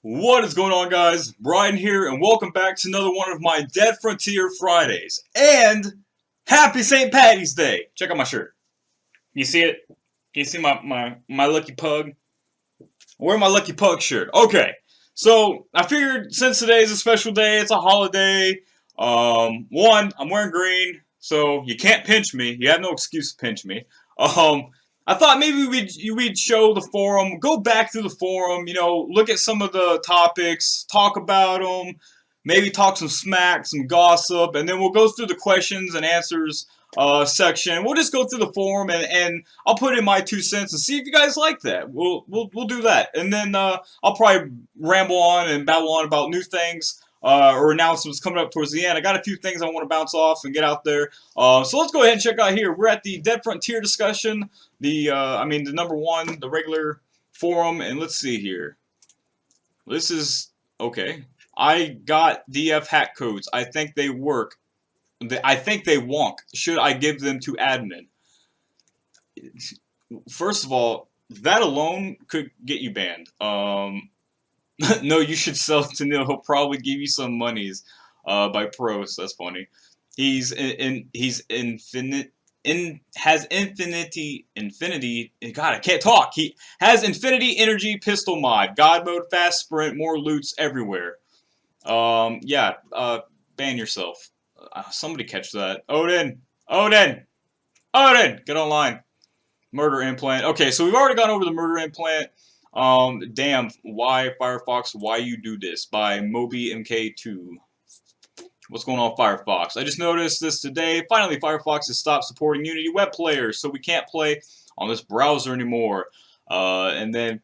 What is going on, guys? Brian here, and welcome back to another one of my Dead Frontier Fridays. And happy St. Patty's Day! Check out my shirt. You see it? Can you see my lucky pug? I'm wearing my lucky pug shirt. Okay, so I figured since today is a special day, it's a holiday. I'm wearing green, so you can't pinch me. You have no excuse to pinch me. I thought maybe we'd show the forum, go back through the forum, look at some of the topics, talk about them, maybe talk some smack, some gossip, and then we'll go through the questions and answers section. We'll just go through the forum and I'll put in my 2 cents and see if you guys like that. We'll do that, and then I'll probably ramble on and babble on about new things. Or announcements coming up towards the end. I got a few things I want to bounce off and get out there. So let's go ahead and check out here. We're at the Dead Frontier discussion. The number one, the regular forum, and let's see here. This is okay. I got DF hack codes. I think they work. I think they wonk. Should I give them to admin? First of all, that alone could get you banned. No, you should sell to Neil. He'll probably give you some monies by pros. That's funny. He's has infinity. God, I can't talk. He has infinity energy pistol mod, God mode, fast sprint, more loots everywhere. Yeah. Ban yourself. Somebody catch that. Odin, get online. Murder implant. Okay, so we've already gone over the murder implant. Damn, why Firefox, why you do this? By Moby MK2. What's going on, Firefox? I just noticed this today. Finally, Firefox has stopped supporting Unity web players, so we can't play on this browser anymore. And then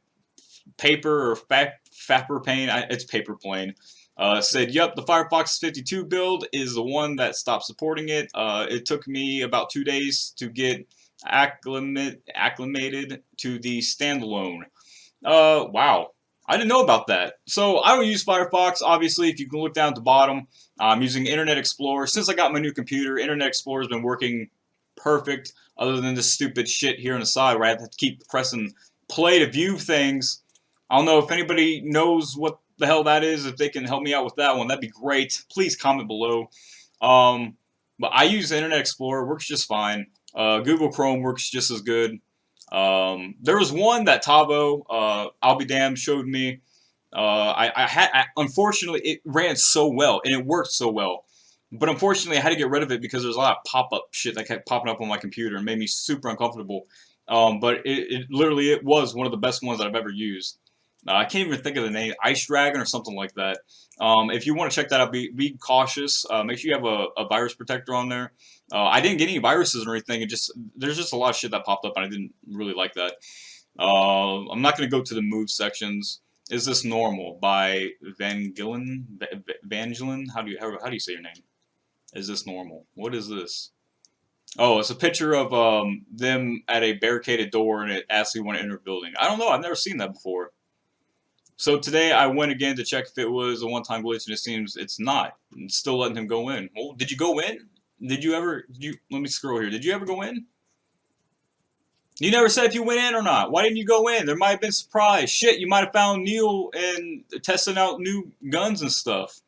Paper or Fapper Pain, it's Paper Plane, said, yep, the Firefox 52 build is the one that stopped supporting it. It took me about 2 days to get acclimated to the standalone. Wow. I didn't know about that. So I don't use Firefox. Obviously, if you can look down at the bottom, I'm using Internet Explorer. Since I got my new computer, Internet Explorer has been working perfect, other than this stupid shit here on the side where I have to keep pressing play to view things. I don't know if anybody knows what the hell that is. If they can help me out with that one, that'd be great. Please comment below. But I use Internet Explorer. It works just fine. Google Chrome works just as good. There was one that Tavo, I'll be damned, showed me. Unfortunately, it ran so well and it worked so well, but unfortunately, I had to get rid of it because there's a lot of pop-up shit that kept popping up on my computer and made me super uncomfortable. But it literally was one of the best ones that I've ever used. I can't even think of the name, Ice Dragon or something like that. If you want to check that out, be cautious. Make sure you have a virus protector on there. I didn't get any viruses or anything. There's just a lot of shit that popped up, and I didn't really like that. I'm not going to go to the move sections. Is this normal? By Vangelis? How do you say your name? Is this normal? What is this? Oh, it's a picture of them at a barricaded door, and it asks you want to enter a building. I don't know. I've never seen that before. So today I went again to check if it was a one-time glitch, and it seems it's not. It's still letting him go in. Well, did you go in? Let me scroll here. Did you ever go in? You never said if you went in or not. Why didn't you go in? There might have been surprise. Shit, you might have found Neil and testing out new guns and stuff.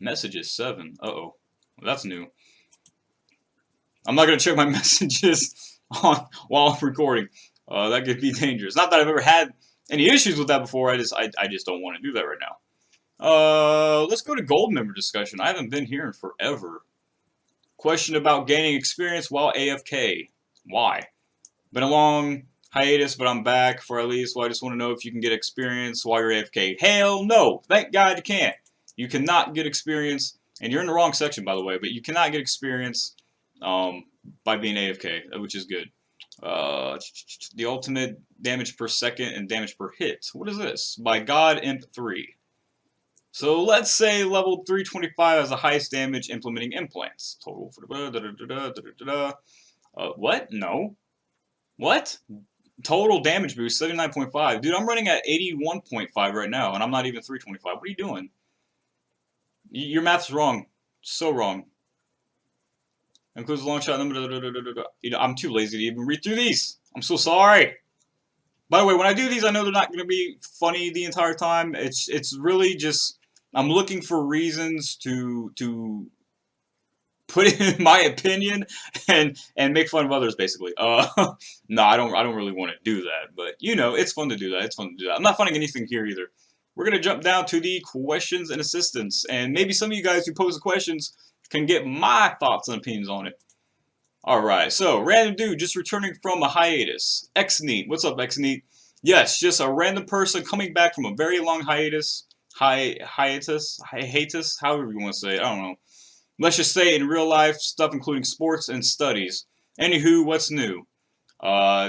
Messages 7. Uh-oh. Well, that's new. I'm not going to check my messages while I'm recording. That could be dangerous. Not that I've ever had any issues with that before. I just don't want to do that right now. Let's go to gold member discussion. I haven't been here in forever. Question about gaining experience while AFK. Why? Been a long hiatus, but I'm back for at least. Well, I just want to know if you can get experience while you're AFK. Hell no! Thank God you can't. You cannot get experience, and you're in the wrong section, by the way, but you cannot get experience by being AFK, which is good. The ultimate damage per second and damage per hit. What is this? By God Imp 3. So let's say level 325 has the highest damage implementing implants. Total for what? No. What? Total damage boost 79.5. Dude, I'm running at 81.5 right now, and I'm not even 325. What are you doing? Your math's wrong. So wrong. Includes long shot. I'm too lazy to even read through these. I'm so sorry. By the way, when I do these, I know they're not going to be funny the entire time. It's really just I'm looking for reasons to put in my opinion and make fun of others, basically. No, I don't really want to do that, but you know, it's fun to do that. It's fun to do that. I'm not finding anything here either. We're gonna jump down to the questions and assistance, and maybe some of you guys who pose the questions can get my thoughts and opinions on it. All right, so random dude just returning from a hiatus. Xneat, what's up, Xneat? Yes, just a random person coming back from a very long hiatus. Hiatus, however you want to say it. I don't know. Let's just say in real life stuff, including sports and studies. Anywho, what's new?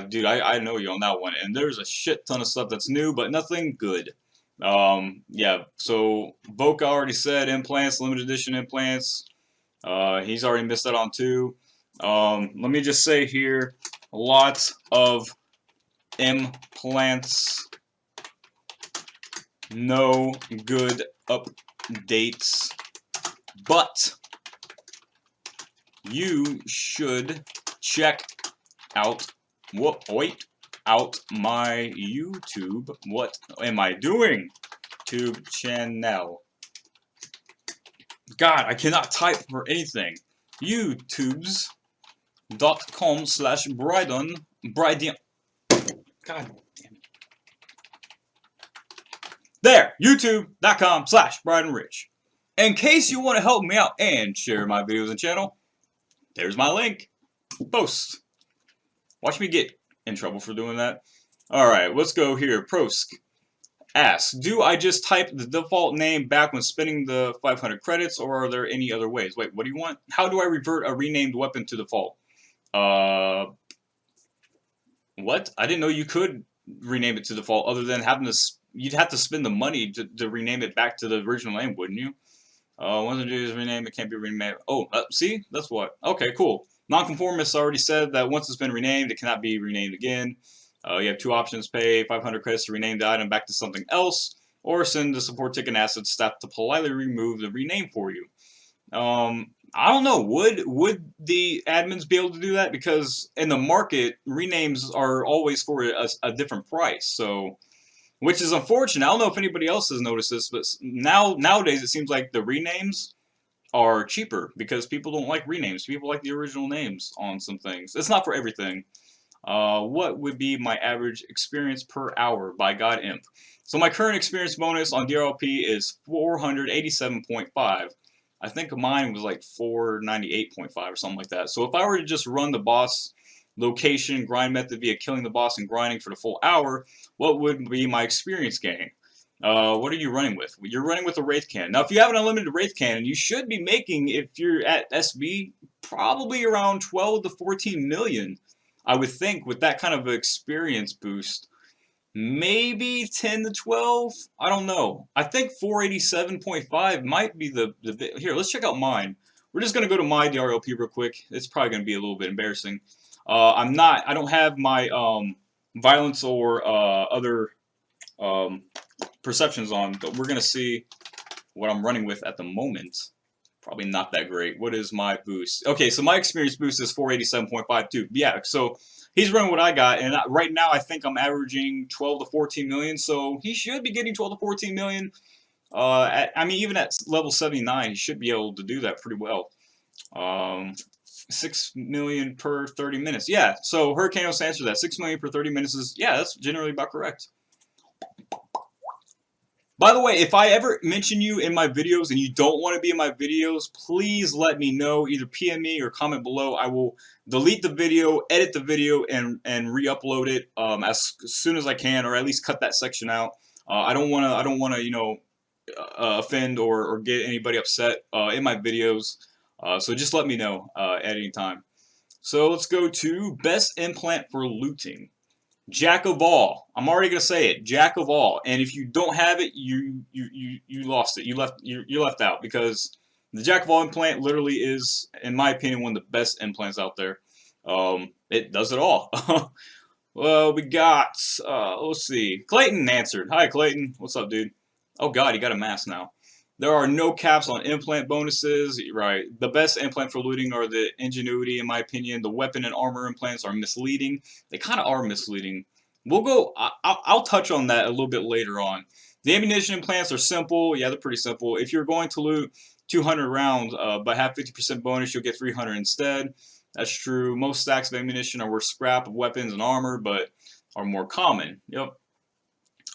Dude, I know you on that one, and there's a shit ton of stuff that's new, but nothing good. Yeah. So Voka already said implants, limited edition implants. He's already missed that on too. Let me just say here, lots of implants, no good updates, but you should check out out my YouTube. What am I doing? Tube channel. God, I cannot type for anything. YouTubes.com/Brydon. God damn it. There, YouTube.com/Brydonrich. In case you want to help me out and share my videos and channel, there's my link. Post. Watch me get in trouble for doing that. Alright, let's go here. Prosk asks, do I just type the default name back when spending the 500 credits, or are there any other ways? Wait, what do you want? How do I revert a renamed weapon to default? What? I didn't know you could rename it to default other than having to... You'd have to spend the money to rename it back to the original name, wouldn't you? Once it is renamed, it can't be renamed. Oh, see? That's what. Okay, cool. Nonconformists already said that once it's been renamed, it cannot be renamed again. You have two options: pay 500 credits to rename the item back to something else, or send the support ticket and ask the staff to politely remove the rename for you. I don't know. Would the admins be able to do that? Because in the market, renames are always for a different price. So, which is unfortunate. I don't know if anybody else has noticed this, but nowadays it seems like the renames are cheaper because people don't like renames. People like the original names on some things. It's not for everything. What would be my average experience per hour by God Imp? So my current experience bonus on DRLP is 487.5. I think mine was like 498.5 or something like that. So if I were to just run the boss location grind method via killing the boss and grinding for the full hour, what would be my experience gain? What are you running with? You're running with a Wraith Cannon. Now, if you have an unlimited Wraith Cannon, you should be making, if you're at SB, probably around 12 to 14 million. I would think with that kind of experience boost, maybe 10 to 12. I don't know. I think 487.5 might be the here. Let's check out mine. We're just gonna go to my DRLP real quick. It's probably gonna be a little bit embarrassing. I don't have my violence or other perceptions on, but we're gonna see what I'm running with at the moment. Probably not that great. What is my boost? Okay, so my experience boost is 487.52. Yeah, so he's running what I got, and right now I think I'm averaging 12 to 14 million, so he should be getting 12 to 14 million. I mean, even at level 79, he should be able to do that pretty well. 6 million per 30 minutes. Yeah, so Hurricaneos answered that. 6 million per 30 minutes is, yeah, that's generally about correct. By the way, if I ever mention you in my videos and you don't want to be in my videos, please let me know. Either PM me or comment below. I will delete the video, edit the video, and re-upload it as soon as I can, or at least cut that section out. I don't want to, you know, offend or get anybody upset in my videos. So just let me know at any time. So let's go to best implant for looting. Jack of all. I'm already gonna say it. Jack of all. And if you don't have it, you lost it. You're left out, because the Jack of all implant literally is, in my opinion, one of the best implants out there. It does it all. Well, we got let's see. Clayton answered. Hi, Clayton. What's up, dude? Oh God, he got a mask now. There are no caps on implant bonuses. Right. The best implant for looting are the ingenuity, in my opinion. The weapon and armor implants are misleading. They kind of are misleading. We'll go. I'll touch on that a little bit later on. The ammunition plants are simple. Yeah, they're pretty simple. If you're going to loot 200 rounds, but have 50% bonus, you'll get 300 instead. That's true. Most stacks of ammunition are worth scrap of weapons and armor, but are more common. Yep.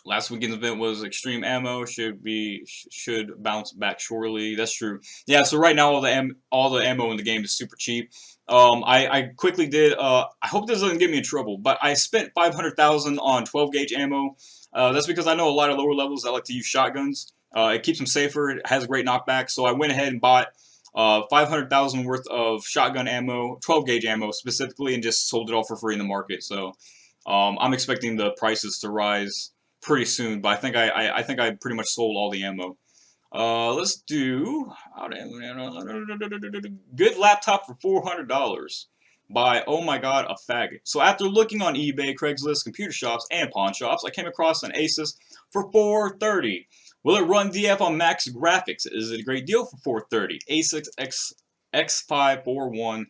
Last weekend's event was extreme ammo. Should bounce back shortly. That's true. Yeah. So right now all the ammo in the game is super cheap. I quickly did. I hope this doesn't get me in trouble, but I spent 500,000 on 12 gauge ammo. That's because I know a lot of lower levels that like to use shotguns. It keeps them safer. It has a great knockback. So I went ahead and bought 500,000 worth of shotgun ammo, 12 gauge ammo specifically, and just sold it all for free in the market. So I'm expecting the prices to rise pretty soon, but I think I pretty much sold all the ammo. Let's do good laptop for $400 by oh my god a faggot. So after looking on eBay, Craigslist, computer shops, and pawn shops, I came across an Asus for $430. Will it run DF on max graphics? Is it a great deal for $430? Asus X541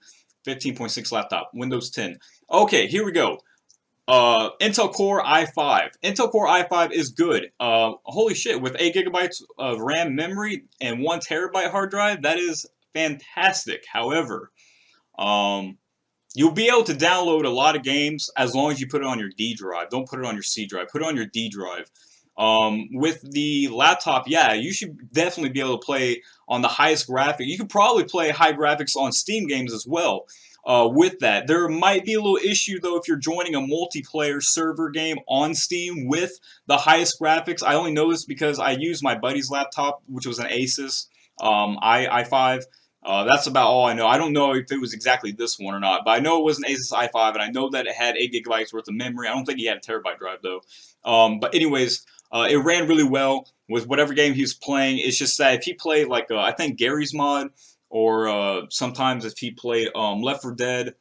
15.6 laptop, Windows 10. Okay, here we go. Intel Core i5. Intel Core i5 is good. Holy shit, with 8 gigabytes of RAM memory and 1 terabyte hard drive, that is fantastic. However, you'll be able to download a lot of games as long as you put it on your D drive. Don't put it on your C drive. Put it on your D drive. With the laptop, yeah, you should definitely be able to play on the highest graphic. You could probably play high graphics on Steam games as well. With that, there might be a little issue though if you're joining a multiplayer server game on Steam with the highest graphics. I only know this because I used my buddy's laptop, which was an Asus i5. That's about all I know. I don't know if it was exactly this one or not, but I know it was an Asus i5, and I know that it had 8 gigabytes worth of memory. I don't think he had a terabyte drive though. But anyways, it ran really well with whatever game he was playing. It's just that if he played like I think Gary's mod, or sometimes if he played Left 4 Dead,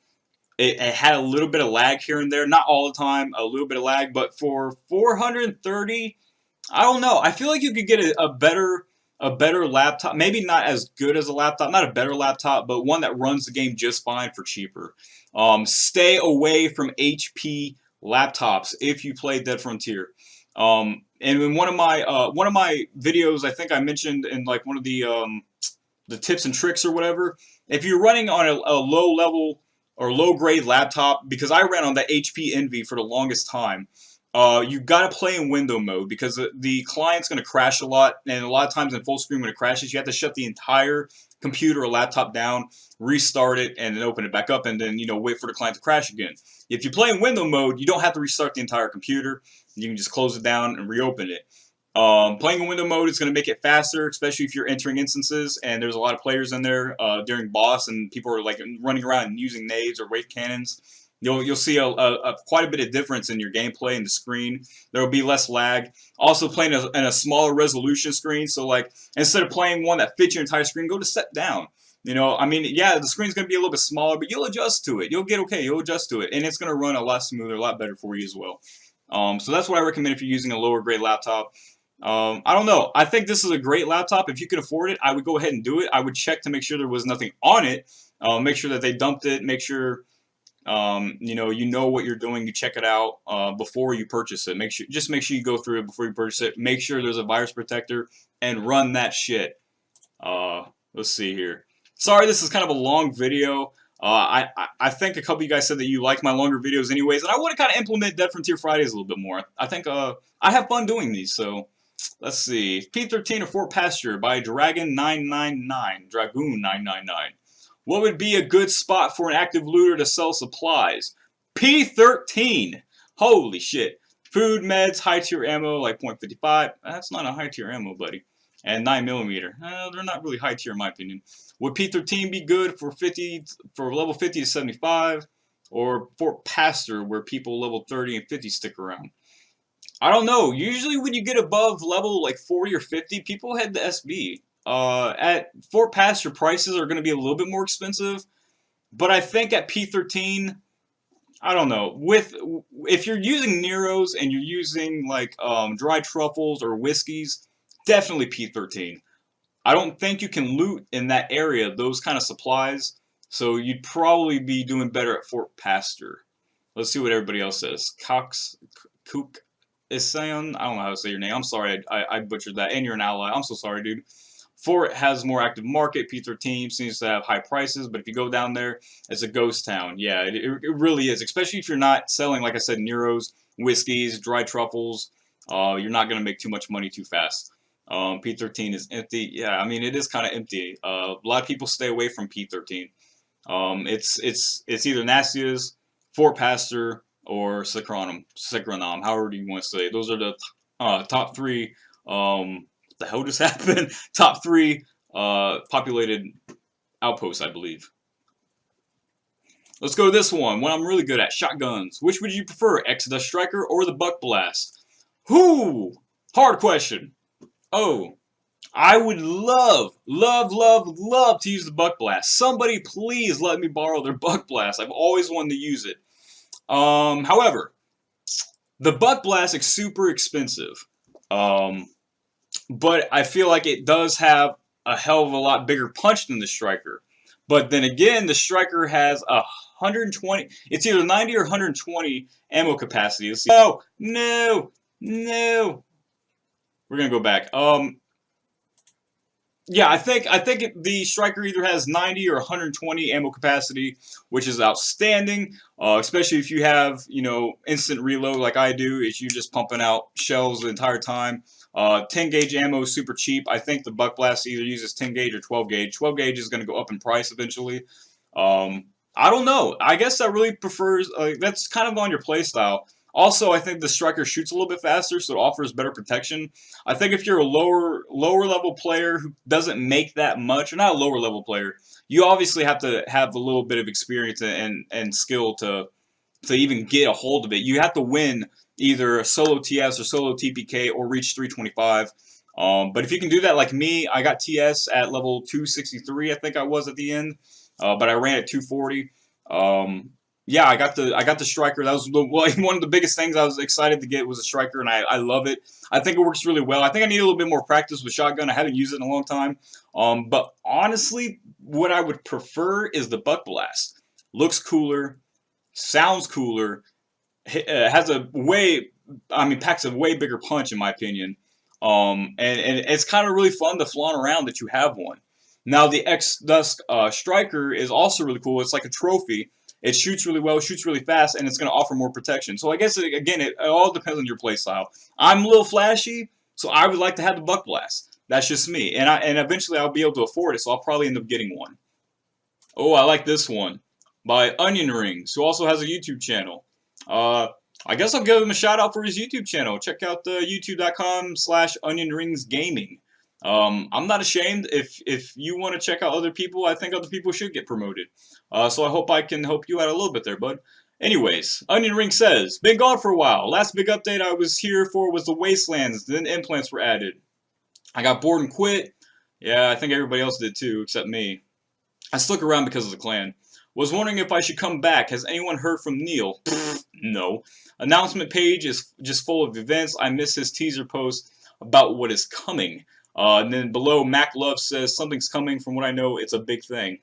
it had a little bit of lag here and there. Not all the time, a little bit of lag. But for 430, I don't know. I feel like you could get a better laptop. Maybe not as good as a laptop, not a better laptop, but one that runs the game just fine for cheaper. Stay away from HP laptops if you play Dead Frontier. And in one of my videos, I think I mentioned in like one of the tips and tricks or whatever, if you're running on a low level or low grade laptop, because I ran on the HP Envy for the longest time, you got to play in window mode because the client's going to crash a lot, and a lot of times in full screen when it crashes, you have to shut the entire computer or laptop down, restart it, and then open it back up, and then wait for the client to crash again. If you play in window mode, you don't have to restart the entire computer. You can just close it down and reopen it. Playing in window mode is going to make it faster, especially if you're entering instances and there's a lot of players in there during boss and people are like running around and using nades or wraith cannons. You'll see quite a bit of difference in your gameplay and the screen. There will be less lag. Also playing in a smaller resolution screen, so like instead of playing one that fits your entire screen, go to step down. I mean, yeah, the screen's going to be a little bit smaller, but you'll adjust to it. You'll get okay. You'll adjust to it, and it's going to run a lot smoother, a lot better for you as well. So that's what I recommend if you're using a lower grade laptop. I don't know. I think this is a great laptop. If you can afford it, I would go ahead and do it. I would check to make sure there was nothing on it. Make sure that they dumped it. Make sure you know what you're doing. You check it out before you purchase it. Make sure you go through it before you purchase it. Make sure there's a virus protector and run that shit. Let's see here. Sorry, this is kind of a long video. I think a couple of you guys said that you like my longer videos anyways, and I want to kind of implement Dead Frontier Fridays a little bit more. I think I have fun doing these, so let's see. P13 or Fort Pasture by Dragoon999. What would be a good spot for an active looter to sell supplies? P13. Holy shit. Food, meds, high tier ammo like .55. That's not a high tier ammo, buddy. And 9mm. They're not really high tier in my opinion. Would P13 be good for level 50 to 75? Or Fort Pasture where people level 30 and 50 stick around? I don't know. Usually when you get above level like 40 or 50, people head to SB. At Fort Pasture, prices are going to be a little bit more expensive. But I think at P13, I don't know. If you're using Neros and you're using like dry truffles or whiskeys, definitely P13. I don't think you can loot in that area those kind of supplies, so you'd probably be doing better at Fort Pasture. Let's see what everybody else says. Kook Isayon. I don't know how to say your name. I'm sorry, I butchered that. And you're an ally. I'm so sorry, dude. 4 has more active market. P13 seems to have high prices, but if you go down there, it's a ghost town. Yeah, it really is. Especially if you're not selling, like I said, Neros, whiskeys, dry truffles. You're not gonna make too much money too fast. P13 is empty. Yeah, I mean it is kind of empty. A lot of people stay away from P13. It's either Nastia's, Fort Pastor, or Sacranum, however you want to say it. Those are the top 3. What the hell just happened? Top 3 populated outposts, I believe. Let's go to this one I'm really good at. Shotguns. Which would you prefer, Exodus Striker or the Buck Blast? Whoo! Hard question. Oh, I would love to use the Buck Blast. Somebody please let me borrow their Buck Blast. I've always wanted to use it. However, the Buck Blast is super expensive. But I feel like it does have a hell of a lot bigger punch than the Striker. But then again, the Striker has 120. It's either 90 or 120 ammo capacity. Let's see. No. We're gonna go back. Yeah, I think the Striker either has 90 or 120 ammo capacity, which is outstanding. Especially if you have, instant reload like I do. Is you just pumping out shells the entire time. 10 gauge ammo is super cheap. I think the Buck Blast either uses 10 gauge or 12 gauge. 12 gauge is going to go up in price eventually. I don't know. I guess I really prefers. That's kind of on your playstyle. Also, I think the Striker shoots a little bit faster, so it offers better protection. I think if you're a lower level player who doesn't make that much, or not a lower level player, you obviously have to have a little bit of experience and skill to even get a hold of it. You have to win either a solo TS or solo TPK or reach 325. But if you can do that like me, I got TS at level 263, I think I was at the end, but I ran at 240. Yeah, I got the Striker. That was one of the biggest things I was excited to get was a Striker, and I love it. I think it works really well. I think I need a little bit more practice with shotgun. I haven't used it in a long time. But honestly, what I would prefer is the Buck Blast. Looks cooler, sounds cooler, has packs a way bigger punch in my opinion. And it's kind of really fun to flaunt around that you have one. Now the X-Dusk Striker is also really cool. It's like a trophy. It shoots really well, shoots really fast, and it's going to offer more protection. So I guess, again, it all depends on your playstyle. I'm a little flashy, so I would like to have the Buck Blast. That's just me. And eventually I'll be able to afford it, so I'll probably end up getting one. Oh, I like this one. By Onion Rings, who also has a YouTube channel. I guess I'll give him a shout out for his YouTube channel. Check out youtube.com/onionringsgaming. I'm not ashamed. If you want to check out other people, I think other people should get promoted. So I hope I can help you out a little bit there, bud. Anyways, Onion Ring says, been gone for a while. Last big update I was here for was the Wastelands. Then implants were added. I got bored and quit. Yeah, I think everybody else did too, except me. I stuck around because of the clan. Was wondering if I should come back. Has anyone heard from Neil? No. Announcement page is just full of events. I miss his teaser post about what is coming. And then below, Mac Love says, something's coming. From what I know, it's a big thing.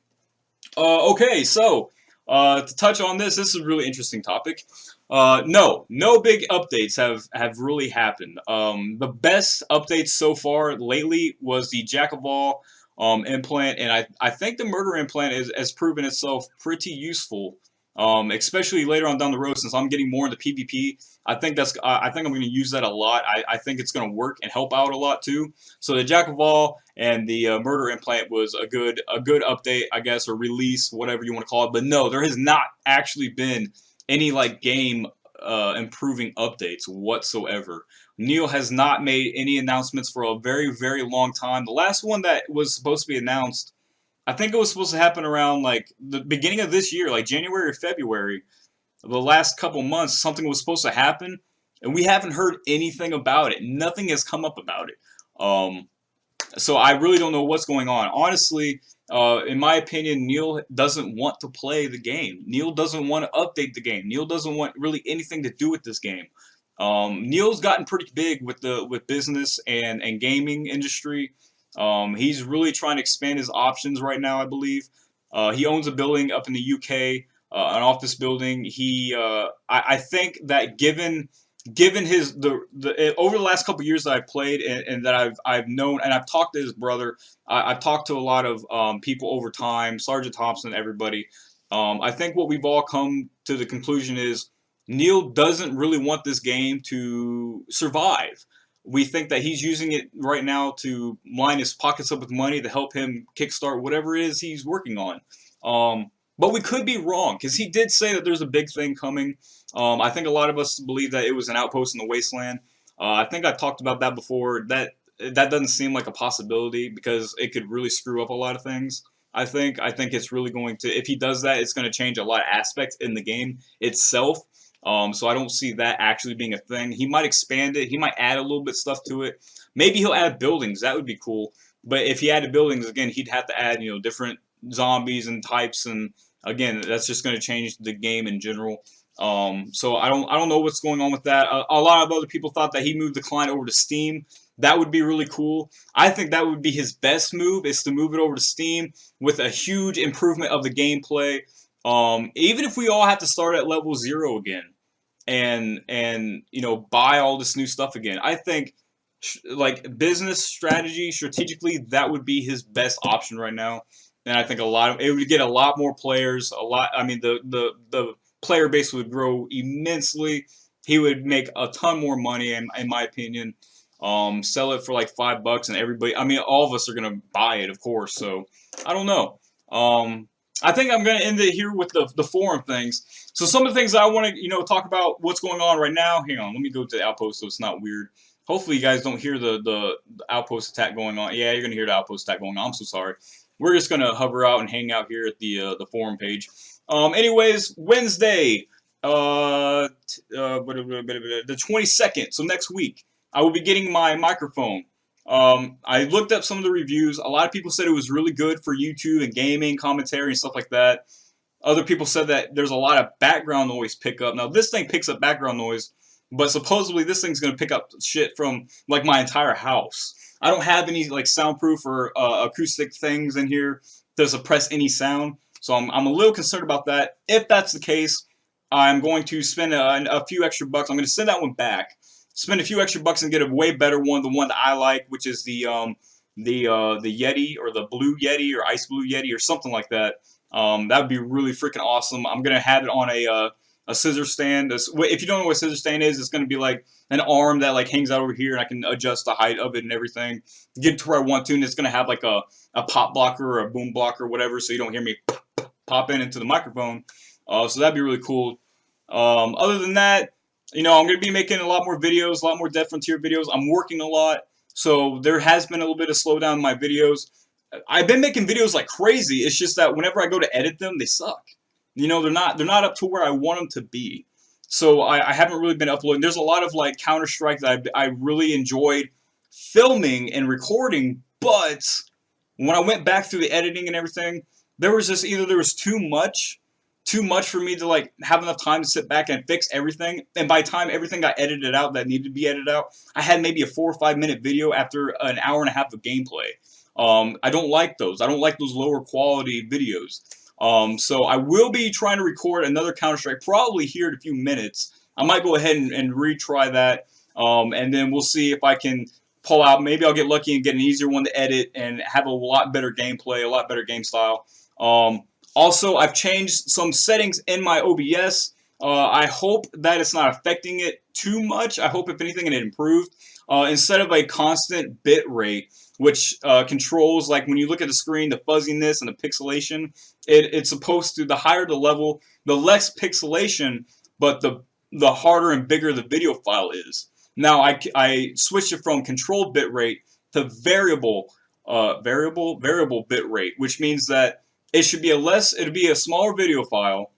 Okay, so to touch on this is a really interesting topic. No big updates have really happened. The best updates so far lately was the Jack of All implant, and I think the murder implant has proven itself pretty useful, especially later on down the road since I'm getting more into PvP. I think I'm going to use that a lot. I think it's going to work and help out a lot too. So the Jack of All and the murder implant was a good update, I guess, or release, whatever you want to call it. But no, there has not actually been any like game improving updates whatsoever. Neil has not made any announcements for a very, very long time. The last one that was supposed to be announced, I think it was supposed to happen around like the beginning of this year, like January or February. The last couple months, something was supposed to happen, and we haven't heard anything about it. Nothing has come up about it. So I really don't know what's going on. Honestly, in my opinion, Neil doesn't want to play the game. Neil doesn't want to update the game. Neil doesn't want really anything to do with this game. Neil's gotten pretty big with business and gaming industry. He's really trying to expand his options right now, I believe. He owns a building up in the UK. an office building. I think that given his over the last couple years that I've played and that I've known and I've talked to his brother, I've talked to a lot of people over time, Sergeant Thompson, everybody. I think what we've all come to the conclusion is Neil doesn't really want this game to survive. We think that he's using it right now to line his pockets up with money to help him kickstart whatever it is he's working on. But we could be wrong because he did say that there's a big thing coming. I think a lot of us believe that it was an outpost in the wasteland. I think I talked about that before. That doesn't seem like a possibility because it could really screw up a lot of things. I think it's really going to, if he does that, it's going to change a lot of aspects in the game itself. So I don't see that actually being a thing. He might expand it. He might add a little bit stuff to it. Maybe he'll add buildings. That would be cool. But if he added buildings, again, he'd have to add, different zombies and types, and again, that's just going to change the game in general. So I don't know what's going on with that. A lot of other people thought that he moved the client over to Steam. That would be really cool. I think that would be his best move, is to move it over to Steam with a huge improvement of the gameplay. Even if we all have to start at level 0 again and buy all this new stuff again, I think like business strategy, strategically, that would be his best option right now. And I think it would get a lot more players. I mean, the player base would grow immensely. He would make a ton more money, in my opinion. Sell it for like $5 and everybody, I mean, all of us are going to buy it, of course. So I don't know. I think I'm going to end it here with the forum things. So some of the things I want to, talk about what's going on right now. Hang on, let me go to the outpost so it's not weird. Hopefully you guys don't hear the outpost attack going on. Yeah, you're going to hear the outpost attack going on. I'm so sorry. We're just going to hover out and hang out here at the forum page. Anyways, Wednesday, the 22nd, so next week, I will be getting my microphone. I looked up some of the reviews. A lot of people said it was really good for YouTube and gaming, commentary, and stuff like that. Other people said that there's a lot of background noise pickup. Now, this thing picks up background noise, but supposedly this thing's going to pick up shit from, like, my entire house. I don't have any, like, soundproof or acoustic things in here to suppress any sound, so I'm a little concerned about that. If that's the case, I'm going to spend a few extra bucks. I'm going to send that one back. Spend a few extra bucks and get a way better one, the one that I like, which is the Yeti, or the Blue Yeti, or Ice Blue Yeti, or something like that. That would be really freaking awesome. I'm gonna have it on a scissor stand. If you don't know what a scissor stand is, it's gonna be like an arm that like hangs out over here, and I can adjust the height of it and everything, get it to where I want to, and it's gonna have like a pop blocker or a boom blocker or whatever, so you don't hear me pop into the microphone. So that'd be really cool. Other than that, I'm going to be making a lot more videos, a lot more Dead Frontier videos. I'm working a lot, so there has been a little bit of slowdown in my videos. I've been making videos like crazy. It's just that whenever I go to edit them, they suck. They're not up to where I want them to be. So I haven't really been uploading. There's a lot of like Counter-Strike that I really enjoyed filming and recording, but when I went back through the editing and everything, there was just either there was too much for me to like have enough time to sit back and fix everything. And by the time everything got edited out that needed to be edited out, I had maybe a 4 or 5 minute video after an hour and a half of gameplay. I don't like those. I don't like those lower quality videos. So I will be trying to record another Counter-Strike probably here in a few minutes. I might go ahead and retry that. And then we'll see if I can pull out. Maybe I'll get lucky and get an easier one to edit and have a lot better gameplay, a lot better game style. Also, I've changed some settings in my OBS. I hope that it's not affecting it too much. I hope, if anything, it improved. Instead of a constant bit rate, which controls, like when you look at the screen, the fuzziness and the pixelation, it's supposed to, the higher the level, the less pixelation, but the harder and bigger the video file is. Now, I switched it from controlled bit rate to variable bit rate, which means that it should be it'll be a smaller video file,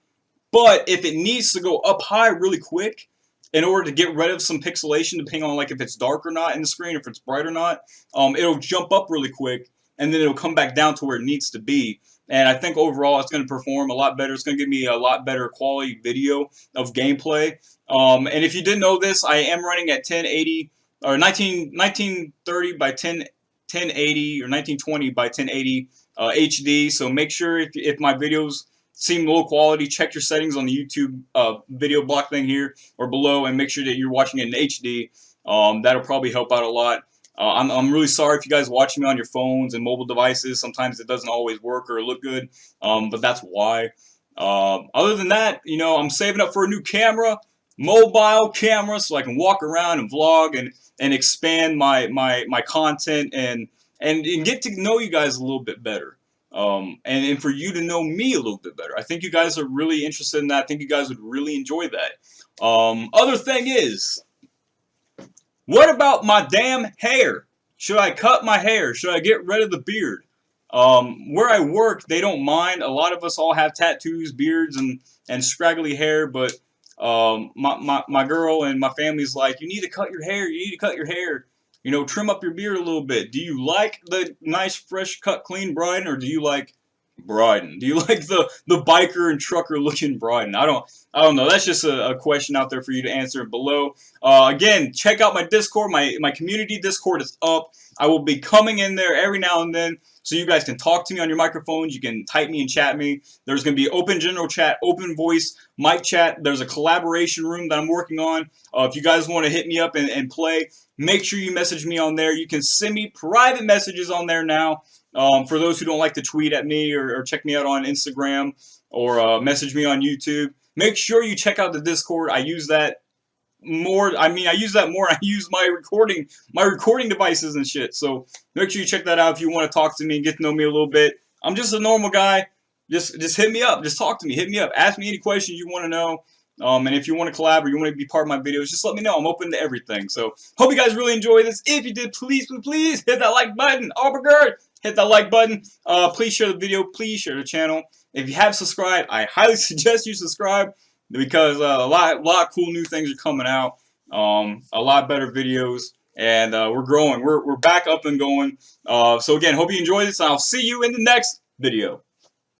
but if it needs to go up high really quick in order to get rid of some pixelation, depending on like if it's dark or not in the screen, if it's bright or not, it'll jump up really quick, and then it'll come back down to where it needs to be. And I think overall it's going to perform a lot better. It's going to give me a lot better quality video of gameplay. And if you didn't know this, I am running at 1080 or 1930 by 1080 or 1920 by 1080 HD. So make sure if my videos seem low quality, check your settings on the YouTube video block thing here or below, and make sure that you're watching it in HD. That'll probably help out a lot. I'm really sorry if you guys watching me on your phones and mobile devices. Sometimes it doesn't always work or look good, but that's why. Other than that, you know, I'm saving up for a new camera, mobile camera, so I can walk around and vlog and expand my content and get to know you guys a little bit better. And for you to know me a little bit better. I think you guys are really interested in that. I think you guys would really enjoy that. Other thing is, what about my damn hair? Should I cut my hair? Should I get rid of the beard? Where I work, they don't mind. A lot of us all have tattoos, beards, and scraggly hair, but my girl and my family's like, you need to cut your hair. You need to cut your hair. You know, trim up your beard a little bit. Do you like the nice, fresh cut, clean Bryden, or do you like Bryden? Do you like the biker and trucker looking Bryden? I don't know. That's just a question out there for you to answer below. Again, check out my Discord. My community Discord is up. I will be coming in there every now and then, so you guys can talk to me on your microphones. You can type me and chat me. There's going to be open general chat, open voice, mic chat. There's a collaboration room that I'm working on. If you guys want to hit me up and play, make sure you message me on there. You can send me private messages on there now. For those who don't like to tweet at me or check me out on Instagram or message me on YouTube, make sure you check out the Discord. I use that more. I use that more. I use my recording devices and shit. So make sure you check that out if you want to talk to me and get to know me a little bit. I'm just a normal guy. Just hit me up. Just talk to me. Hit me up. Ask me any questions you want to know. And if you want to collab or you want to be part of my videos, just let me know. I'm open to everything. So hope you guys really enjoy this. If you did, please hit that like button. Aubergard, hit that like button. Please share the video. Please share the channel. If you have subscribed, I highly suggest you subscribe, because a lot of cool new things are coming out. A lot better videos, and we're growing. We're back up and going. So again, hope you enjoy this. And I'll see you in the next video.